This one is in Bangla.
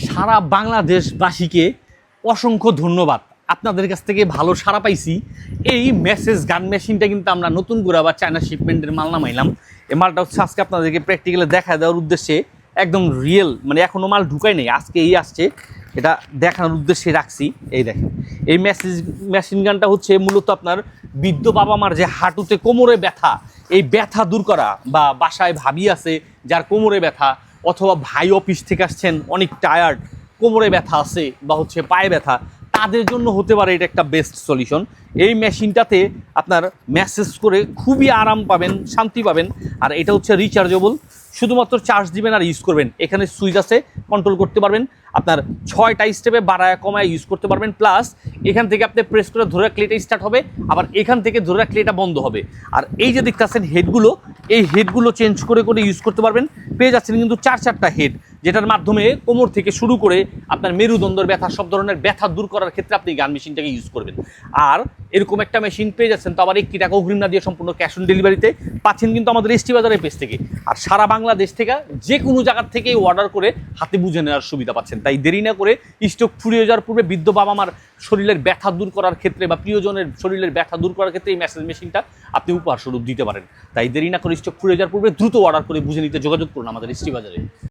সারা বাংলাদেশবাসীকে অসংখ্য ধন্যবাদ। আপনাদের কাছ থেকে ভালো সাড়া পাইছি। এই মেসেজ গান মেশিনটা কিন্তু আমরা নতুন করে আবার চায়না শিপমেন্টের মাল নামাইলাম। এই মালটা হচ্ছে আজকে আপনাদেরকে প্র্যাকটিক্যালি দেখা দেওয়ার উদ্দেশ্যে, একদম রিয়েল, মানে এখনও মাল ঢুকাই নেই, আজকে এই আসছে, এটা দেখানোর উদ্দেশ্যে রাখছি। এই দেখেন, এই মেশিন গানটা হচ্ছে মূলত আপনার বৃদ্ধ বাবা মার যে হাঁটুতে কোমরে ব্যথা, এই ব্যথা দূর করা, বা বাসায় ভাবি আছে যার কোমরে ব্যথা, অথবা ভাই অফিস থেকে আসছেন অনেক টায়ার্ড, কোমরে ব্যথা আছে বা হচ্ছে পায়ে ব্যথা, তাদের জন্য হতে পারে এটা একটা বেস্ট সলিউশন। এই মেশিনটাতে আপনার মেসেজ করে খুবই আরাম পাবেন, শান্তি পাবেন। আর এটা হচ্ছে রিচার্জেবল, শুধুমাত্র চার্জ দিবেন আর ইউজ করবেন। এখানে সুইচ আছে, কন্ট্রোল করতে পারবেন। আপনার 6টা স্টেপে বাড়ায় কমায় ইউজ করতে পারবেন। প্লাস এখান থেকে আপনি প্রেস করে ধরে রাখলে এটা স্টার্ট হবে, আবার এখান থেকে ধরে রাখলে এটা বন্ধ হবে। আর এই যে দেখতেছেন হেডগুলো, এই হেডগুলো চেঞ্জ করে করে ইউজ করতে পারবেন। পেয়ে যাচ্ছেন কিন্তু 4টা হেড, যেটার মাধ্যমে কোমর থেকে শুরু করে আপনার মেরুদণ্ডের ব্যথা, সব ধরনের ব্যথা দূর করার ক্ষেত্রে আপনি গান মেশিনটাকে ইউজ করবেন। আর এরকম একটা মেশিন পেয়ে যাচ্ছেন তো আবার 1 টাকা অগ্রিম না দিয়ে সম্পূর্ণ ক্যাশ অন ডেলিভারিতে পাচ্ছেন কিন্তু আমাদের এসটি বাজারের পেজ থেকে। আর সারা বাংলাদেশ থেকে যে কোনো জায়গার থেকে অর্ডার করে হাতে বুঝে নেওয়ার সুবিধা পাচ্ছেন। তাই দেরি না করে স্টক ফুরিয়ে যাওয়ার পূর্বে বৃদ্ধ বাবা মার শরীরের ব্যথা দূর করার ক্ষেত্রে বা প্রিয়জনের শরীরের ব্যথা দূর করার ক্ষেত্রে এই মেসেজ মেশিনটা আপনি উপহার স্বরূপ দিতে পারেন। তাই দেরি না করে স্টক ফুরিয়ে যাওয়ার পূর্বে দ্রুত অর্ডার করে বুঝে নিতে যোগাযোগ করুন আমাদের এসটি বাজারে।